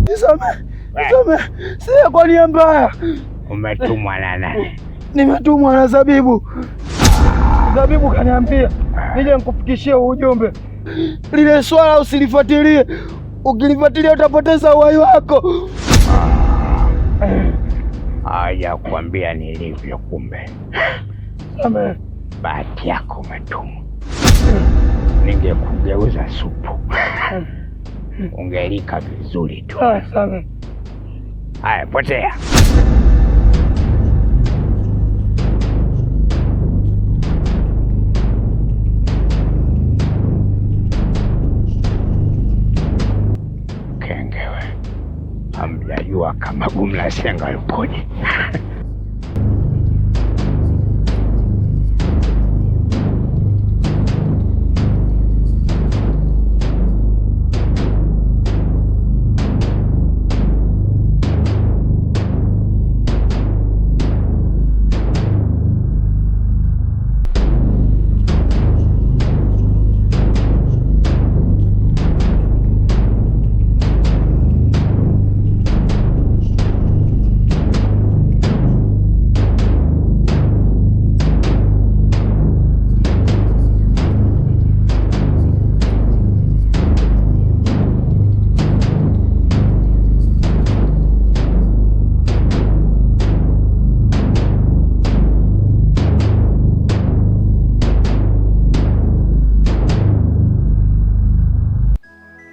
Nisame. Sio kwa nia mbaya. Umetumwa na nani? Nimetumwa na Zabibu. Zabibu kaniambia nije nikufikishie ujumbe. Lile swala usilifuatilie. Ukilifuatilia utapoteza uhai wako. Haya kuambia nilivyo kumbe. Samehe. Bahati yako umetumwa. Ningekugeuza supu. Ungelika vizuri tu. Samehe. Haya, potea. Kengewe. Hamjajua kama Gumla Senga yupoje.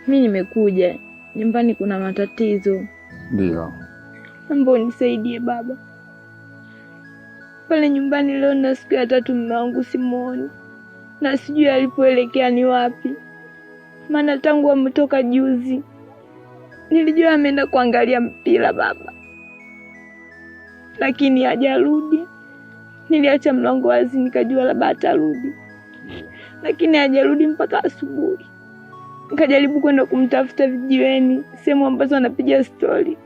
Mimi nimekuja nyumbani, kuna matatizo. Ndio. Naomba unisaidie baba. Pale nyumbani leo na siku ya 3 mume wangu simuoni, na sijui alipoelekea ni wapi. Maana tangu ametoka juzi nilijua ameenda kuangalia mpira baba, lakini hajarudi. Niliacha mlango wazi nikajua labda atarudi, lakini hajarudi mpaka asubuhi. Nikajaribu kwenda kumtafuta vijiweni, sehemu ambazo anapiga stori,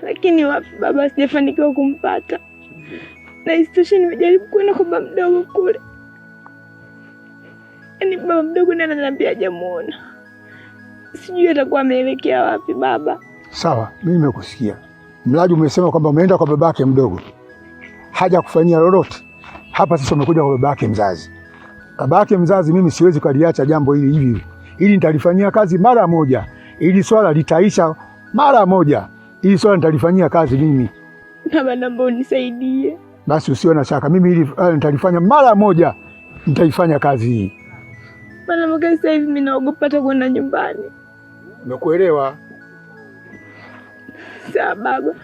lakini wapi baba, sijafanikiwa kumpata. Na isitoshe nimejaribu kwenda kwa baba mdogo kule, yaani baba mdogo ndiye ananiambia hajamuona. Sijui atakuwa ameelekea wapi baba. Sawa, mimi nimekusikia. Mlaji umesema kwamba umeenda kwa babake mdogo, haja kufanyia lolote hapa. Sasa umekuja kwa babake mzazi. Babake mzazi mimi siwezi kuliacha jambo hili hivi. Ili nitalifanyia kazi mara moja. Ili swala litaisha mara moja. Ili swala nitalifanyia kazi mimi. Baba, naomba unisaidie. Basi usiwe na shaka. Mimi ili nitalifanya mara moja. Nitaifanya kazi hii. Bana, mpaka sasa hivi mimi naogopa hata kwenda nyumbani. Nimekuelewa. Sawa baba.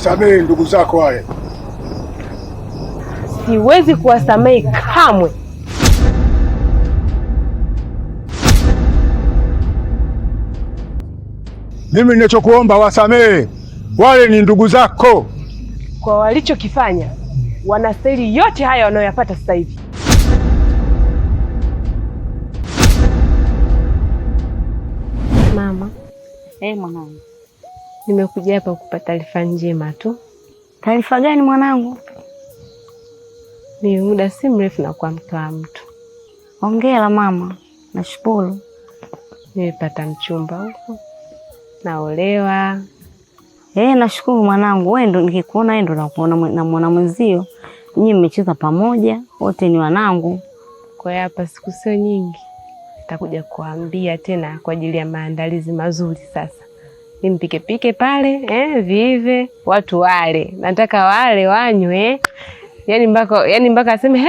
wasamehe ndugu zako wale. Siwezi kuwasamehe kamwe. Mimi ninachokuomba wasamehe, wale ni ndugu zako. Kwa walichokifanya, wanastahili yote haya wanayoyapata sasa hivi. Mama. Mwanangu. Nimekuja hapa kupata taarifa njema tu. Taarifa gani mwanangu? Ni muda si mrefu na kwa mke wa mtu. Hongera mama, nashukuru. Nimepata mchumba huko. Naolewa. Nashukuru mwanangu. Wewe ndo nikikuona wewe ndo na mwana mwenzio. Nyinyi mmecheza pamoja, wote ni wanangu. Kwa hiyo hapa siku sio nyingi. Nitakuja kuambia tena kwa ajili ya maandalizi mazuri sasa. Nimpike pale, vive, watu wale. Nataka wale wanywe. Yaani mpaka aseme,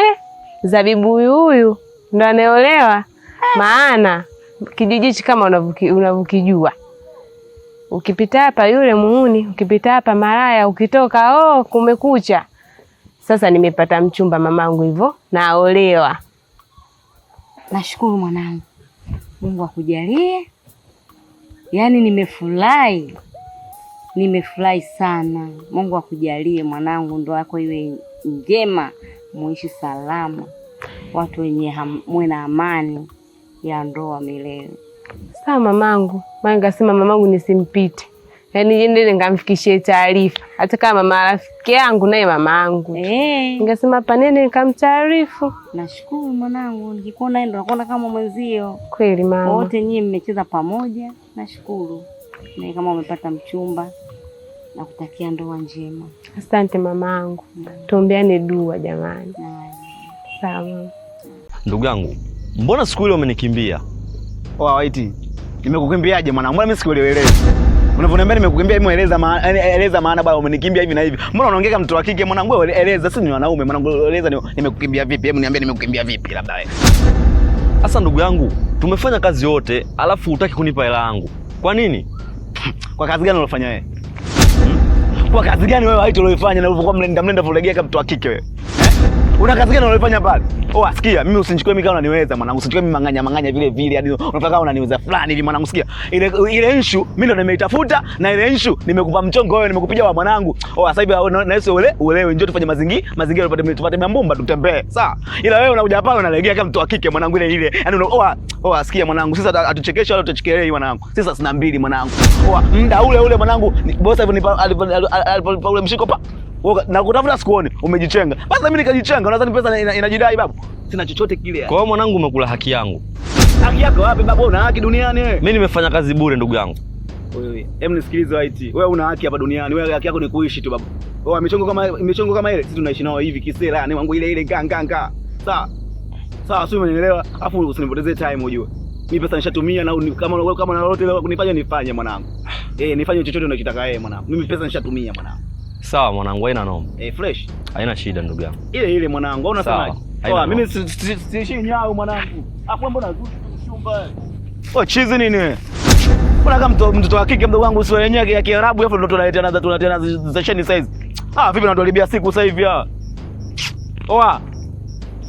Zabibu huyu ndo anaolewa. Maana kijiji kama unavyokijua. Ukipita hapa yule muhuni, ukipita hapa malaya, ukitoka kumekucha. Sasa nimepata mchumba mamangu hivyo, naolewa. Nashukuru mwanangu. Mungu akujalie. Yaani nimefurahi sana. Mungu akujalie mwanangu, ndoa yako iwe njema, muishi salama. Watu wenye mwe na amani ya ndoa milele. Sawa mamangu. Ngasema mamangu nisimpite. Yaani niende ngamfikishie taarifa. Hata kama mama rafiki yangu naye mamangu. Ngasema hapa nene nikamtaarifu. Nashukuru mwanangu, nikikuona ndo nakuona kama mwenzio. Kweli mama. Wote nyinyi mmecheza pamoja. Nashukuru. Na kama umepata mchumba, nakutakia ndoa njema. Asante mamangu. Tuombeane dua jamani. Sawa. Ndugu yangu, mbona siku ile umenikimbia? Waiti. Nimekukimbiaje mwanangu? Mbona mimi sikuelewelewi? Unavyoniambia nimekukimbia, hebu eleza maana bwana umenikimbia hivi na hivi. Mbona unaongea kama mtu wa kike mwanangu? Wewe eleza, sisi ni wanaume mwanangu, eleza nimekukimbia vipi? Hebu niambie nimekukimbia vipi labda wewe. Sasa ndugu yangu, tumefanya kazi yote, alafu hutaki kunipa hela yangu. Kwa nini? Kwa kazi gani unafanya wewe? Kwa kazi gani wewe Waiti uliyofanya na ulivyokuwa mlenda vulegea kama mtu wa kike wewe? Una kazi gani unalofanya pale? Sikia, mimi usinichukue mimi kama unaniweza mwanangu. Usinichukue mimi manganya vile vile hadi unataka kama unaniweza fulani hivi mwanangu. Sikia, ile issue mimi ndo nimeitafuta na ile issue nimekupa mchongo wewe, nimekupiga wa mwanangu. Sasa hivi na Yesu uelewe, njoo tufanye mazingira tupate mbumba tutembee. Sawa? Ila wewe unakuja pale unalegea kama mtu wa kike mwanangu ile. Yaani sikia mwanangu, sisi hatuchekeshe wala tuchekelei mwanangu. Sisi sina mbili mwanangu. Muda ule mwanangu, boss alipo ule mshiko pa na kutafuta sikuone, umejichenga. Basi mimi nikajichenga, unadhani pesa inajidai babu? Sina chochote kile. Kwa hiyo mwanangu umekula haki yangu. Haki yako wapi babu? Una haki duniani wewe? Mimi nimefanya kazi bure ndugu yangu. Wewe, hebu nisikilize Waiti. Wewe una haki hapa duniani. Wewe haki yako ni kuishi tu babu. Imechongo kama ile, sisi tunaishi nao hivi kisera, yani wangu ile nganga. Sawa, sio umenielewa? Afu usinipotezee time ujue. Mimi pesa nishatumia na kama na lolote leo kunifanya nifanye mwanangu. Nifanye chochote unachotaka wewe mwanangu. Mimi pesa nishatumia mwanangu. Sawa mwanangu, haina noma. Fresh. Haina shida ndugu yangu. Ile mwanangu, unasemaje? Mimi siishi nyao mwanangu. Hapo mbona shumba? Chizi nini wewe? Mbona kama mtoto wa kike mdogo wangu sio yenyewe ya Kiarabu hapo ndo tunaletea za sheni size. Vipi unatolibia siku sasa hivi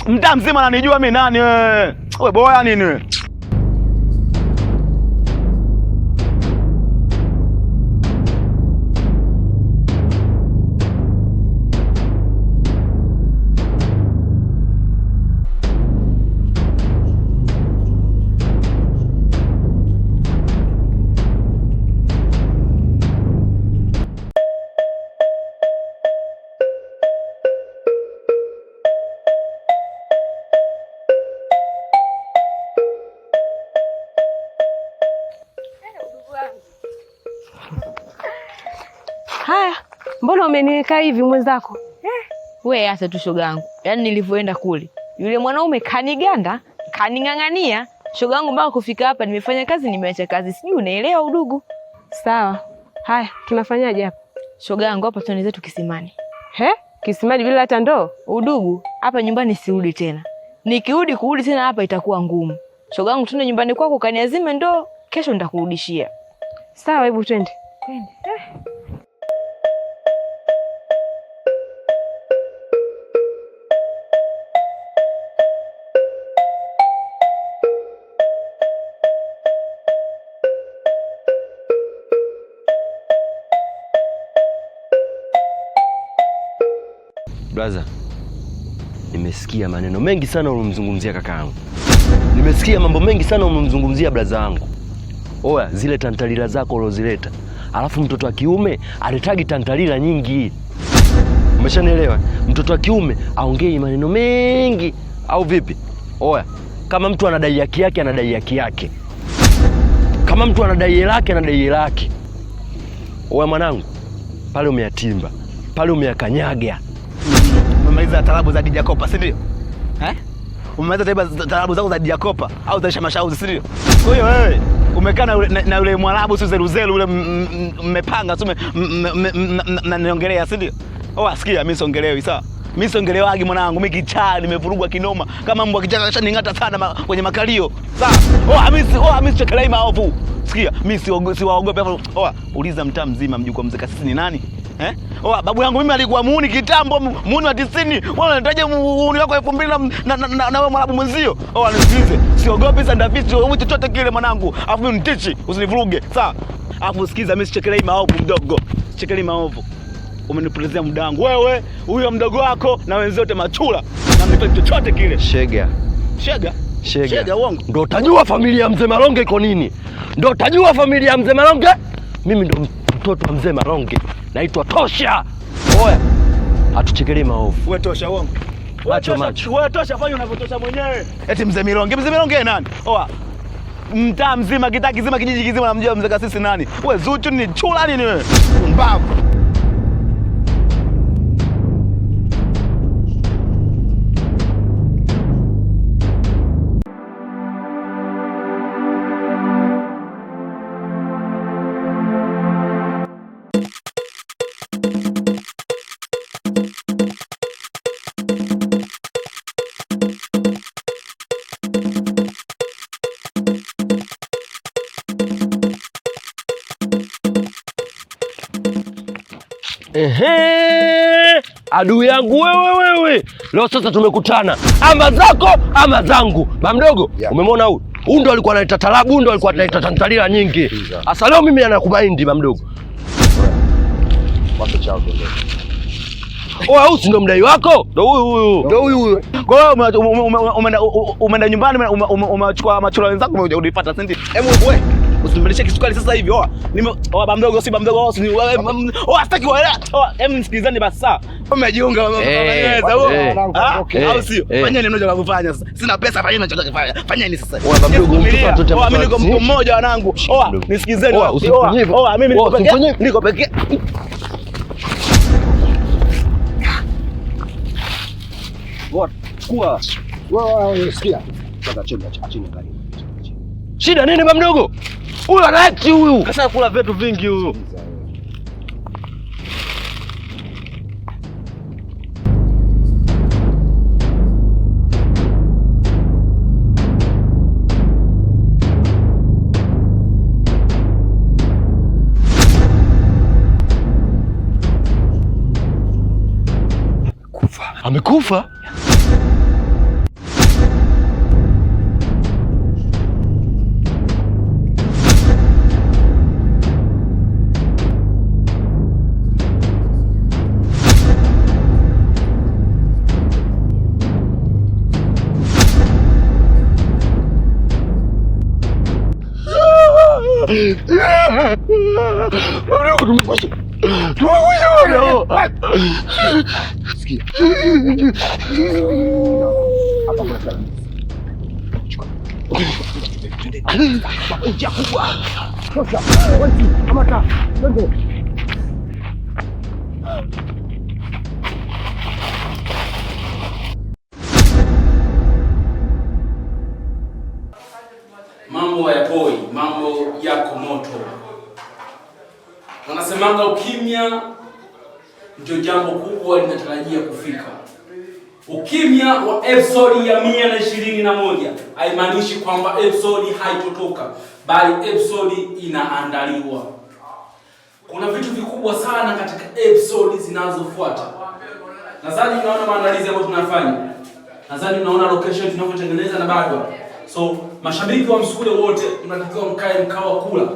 mtaa mzima ananijua mimi nani wewe? Wewe boya nini wewe? Haya, mbona umeniweka hivi mwenzako? We hasa tu shoga yangu. Yaani nilivyoenda kule, yule mwanaume kaniganda, kaning'ang'ania. Shoga yangu mpaka kufika hapa nimefanya kazi, nimeacha kazi. Sijui unaelewa udugu. Sawa. Haya, tunafanyaje hapa? Shoga yangu hapa tuende zetu kisimani. Kisimani bila hata ndoo? Udugu, hapa nyumbani sirudi tena. Kurudi tena hapa itakuwa ngumu. Shoga yangu tuende nyumbani kwako kaniazime ndoo, kesho nitakurudishia. Sawa, hebu twende. Brother, nimesikia maneno mengi sana unamzungumzia kakaangu. Nimesikia mambo mengi sana unamzungumzia brother wangu. Oya, zile tantalila zako ulozileta. Alafu mtoto wa kiume aletagi tantalila nyingi. Umeshanielewa? Mtoto wa kiume aongei maneno mengi au vipi? Oya, kama mtu anadai haki yake anadai haki yake. Kama mtu anadai lake anadai lake. Oya mwanangu, pale umeyatimba. Pale umeyakanyaga. Umemaliza tarabu za Dija Kopa, si ndio? Umemaliza tarabu zako za Dija Kopa au za Shamashauzi, si ndio? Kwa hiyo wewe umekaa na yule Mwarabu si Zeruzelu ule mmepanga tu mnaniongelea, si ndio? Sikia, mimi siongelewi, sawa? Mimi siongelewagi mwanangu, mimi kichaa nimevurugwa kinoma kama mbwa kichaka kashaningata sana kwenye makalio. Sawa? Mimi sichekelei maovu. Sikia, mimi siwaogope hapo. Uliza mtaa mzima mjukuu mzee Kasisi ni nani? Babu yangu mimi alikuwa muuni kitambo, muuni wa 90. Wewe unataja muuni wako 2000 na wewe Mwarabu mwenzio. Nisikilize. Siogopi sandafisi au chochote kile mwanangu. Alafu mimi nitichi, usinivuruge. Sawa? Alafu sikiza, mimi sichekelei maovu mdogo. Sichekelei maovu. Umenipotezea muda wangu. Wewe, huyo mdogo wako na wenzote machula. Na mnipe chochote kile. Shega uongo. Ndio utajua familia ya Mzee Malonge iko nini. Ndio utajua familia ya Mzee Malonge. Mimi ndo mtoto wa Mzee Malonge. Naitwa Tosha. Oya, hatuchekelei maovu. Wewe Tosha uongo. Macho. Wewe Tosha, fanya unavyotosha mwenyewe. Eti Mzee Malonge nani? Mtaa mzima, kitaa kizima, kijiji kizima namjua Mzee Kasisi nani? Wewe Zuchu ni chula nini wewe? Mbavu. Adui yangu wewe. Leo sasa tumekutana. Ama zako ama zangu. Mamdogo, umemwona huyu? Huyu ndo alikuwa analeta tarabu, huyu ndo alikuwa analeta tantalila nyingi. Sasa leo mimi anakumaindi mamdogo. Wapi chao ndio. Huyu si ndo mdai wako? Ndo huyu. Kwa hiyo umeenda nyumbani umechukua machula wenzako umekuja kunipata, si ndio? Wewe usimbadilishe kisukari sasa hivi. Bamdogo si bamdogo, sitaki waelewa. Nisikilizani basi sawa. Umejiunga mnaweza au sio? Fanyeni mmoja kufanya sasa. Sina pesa, fanyeni mnachotaka. Fanyeni sasa. Mimi niko mtu mmoja wanangu. Nisikilizeni. Mimi niko pekee. Sikia. Sasa chini gari. Shida nini mamdogo? Huyu anaati huyu. Kasa kula vitu vingi huyu. Amekufa? Sikia. Hapa kuna plani. Chukua. Njia kubwa. Tosha. Wewe kamata. Twende. Mambo hayapoi, mambo yako moto. Wanasemanga ukimya ndio jambo kubwa linatarajia kufika. Ukimya wa episode ya 121 haimaanishi kwamba episode haitotoka, bali episode inaandaliwa. Kuna vitu vikubwa sana katika episode zinazofuata. Nadhani unaona maandalizi ambayo tunafanya. Nadhani unaona location tunavyotengeneza na bado. So mashabiki wa Msukule wote tunatakiwa mkae mkao wa kula.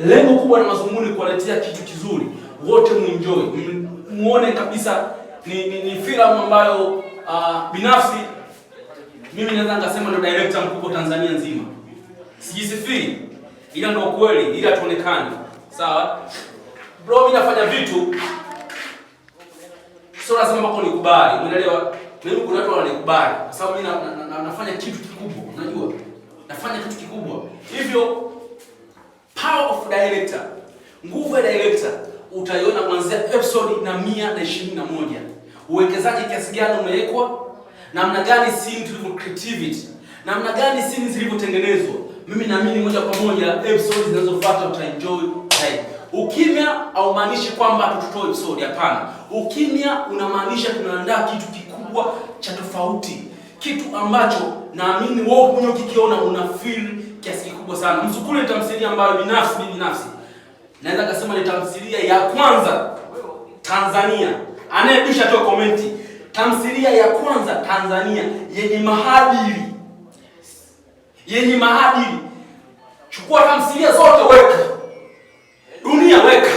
Lengo kubwa na mazumuni kuwaletea kitu kizuri. Wote muenjoy. Muone kabisa ni filamu ambayo binafsi mimi naweza nikasema ndio director mkubwa Tanzania nzima. Sijisifii, ila ndio kweli, ila tuonekane. Sawa? Bro, mimi nafanya vitu sio lazima mpaka nikubali. Umeelewa? Mimi kuna watu wananikubali kwa sababu mimi nafanya kitu kikubwa, unajua? Nafanya kitu kikubwa. Hivyo power of director, nguvu ya director utaiona kuanzia episode na 121. Uwekezaji kiasi gani umewekwa, namna gani scene tulivyo creativity, namna gani scene zilivyotengenezwa. Mimi naamini moja kwa moja episode zinazofuata utaenjoy zaidi. Ukimya haumaanishi kwamba tutoe episode, hapana. Ukimya unamaanisha tunaandaa kitu kikubwa cha tofauti, kitu ambacho naamini wewe mwenyewe ukikiona una feel kiasi kikubwa sana. Msukule ni tamthilia ambayo binafsi naweza kusema ni tamthilia ya kwanza Tanzania. Anayebisha toa komenti. Tamthilia ya kwanza Tanzania yenye maadili. Yenye maadili. Chukua tamthilia zote weka. Dunia weka.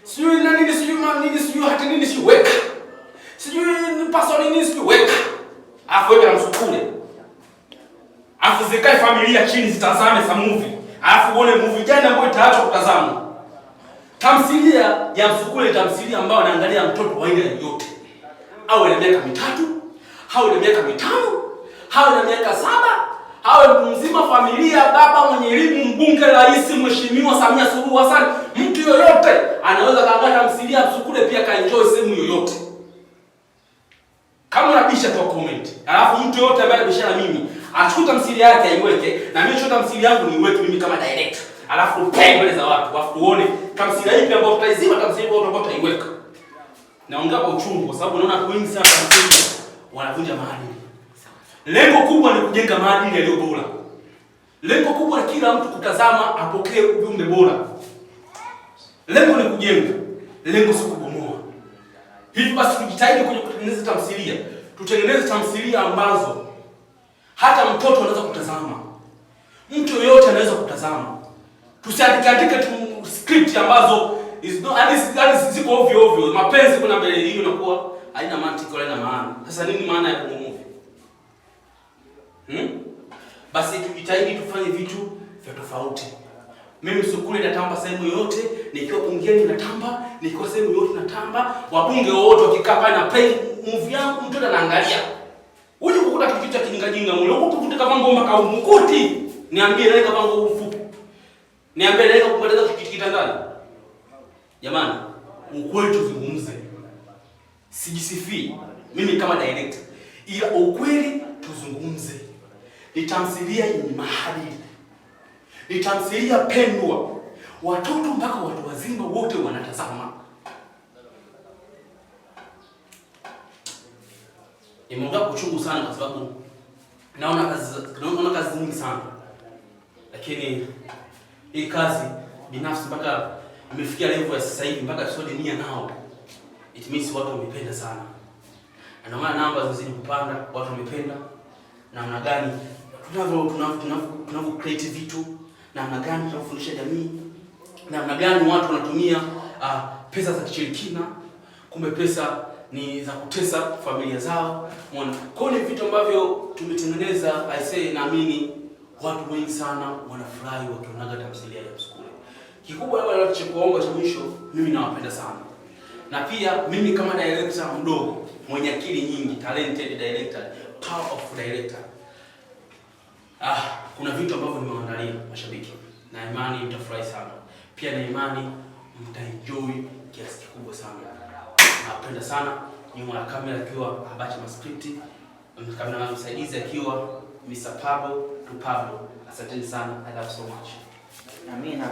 Sijui nini, sijui hata nini, sijui weka. Sijui pasoni nini, sijui weka. Afu weka na Msukule. Afu zikae familia chini zitazame sa movie. Alafu uone movie gani ambayo itaachwa kutazama. Tamthilia ya Msukule, tamthilia ambayo anaangalia mtoto wa aina yoyote. Awe na miaka 3, awe na miaka 5, awe na miaka 7, awe mtu mzima, familia, baba mwenye elimu, mbunge, rais, mheshimiwa Samia Suluhu Hassan, mtu yoyote anaweza kaangalia tamthilia ya Msukule pia kaenjoy sehemu yoyote. Kama unabisha toa comment. Alafu mtu yoyote ambaye anabishana mimi achukue tamthilia yake aiweke na mimi chukue tamthilia yangu niweke mimi kama director. Alafu ukae mbele za watu, alafu tuone tamthilia ipi ambayo tutaizima, tamthilia ipi ambayo tutaiweka. Naongea kwa uchungu kwa sababu naona watu wengi sana wanavunja maadili. Lengo kubwa ni kujenga maadili yaliyo bora. Lengo kubwa ni kila mtu kutazama apokee ujumbe bora. Lengo ni kujenga, lengo si kubomoa. Hivi basi tujitahidi kwenye kutengeneza tamthilia. Tutengeneze tamthilia ambazo hata mtoto anaweza kutazama. Mtu yoyote anaweza kutazama. Tusiandike tu script ambazo ziko ovyo ovyo. Mapenzi kuna mbele hiyo inakuwa haina mantiki wala haina maana. Sasa nini maana ya movie? Basi tujitahidi tufanye vitu vya tofauti. Mimi Msukule natamba sehemu yoyote, nikiwa bungeni natamba, nikiwa sehemu yoyote natamba, wabunge wote wakikaa pale na play movie yangu mtoto anaangalia. Uje kukuta kitu cha kinga mule, ukuta kama ngoma kama mkuti. Niambie naika kama ngoma mfupi. Niambie naika kumaliza kitu kitandani. Jamani, ukweli tuzungumze. Sijisifii mimi kama director. Ila ukweli tuzungumze. Ni tamthilia yenye maadili. Ni tamthilia pendwa. Watoto mpaka watu wazima wote wanatazama. Nimeongea kwa uchungu sana kwa sababu naona kazi nyingi sana. Lakini hii kazi binafsi mpaka imefikia level ya sasa hivi mpaka episode 100 nao. It means watu wamependa sana. Na maana namba zinazidi kupanda, watu wamependa. Namna gani tunavyo create vitu, namna gani tunafundisha jamii, namna gani watu wanatumia pesa za kishirikina, kumbe pesa ni za kutesa familia zao. Umeona? Kwa hiyo ni vitu ambavyo tumetengeneza. I say naamini watu wengi sana wanafurahi wakionaga tamthilia ya Msukule. Kikubwa labda ninachokuomba cha mwisho, mimi nawapenda sana. Na pia mimi kama director mdogo, mwenye akili nyingi, talented director, power of director. Kuna vitu ambavyo nimewaandalia mashabiki. Na imani mtafurahi sana. Pia na imani mtaenjoy kiasi kikubwa sana. Napenda sana nyuma ya kamera akiwa Abacha Mascript, kamera msaidizi akiwa Mr. Pablo to Pablo. Asanteni sana. I love so much. Amina.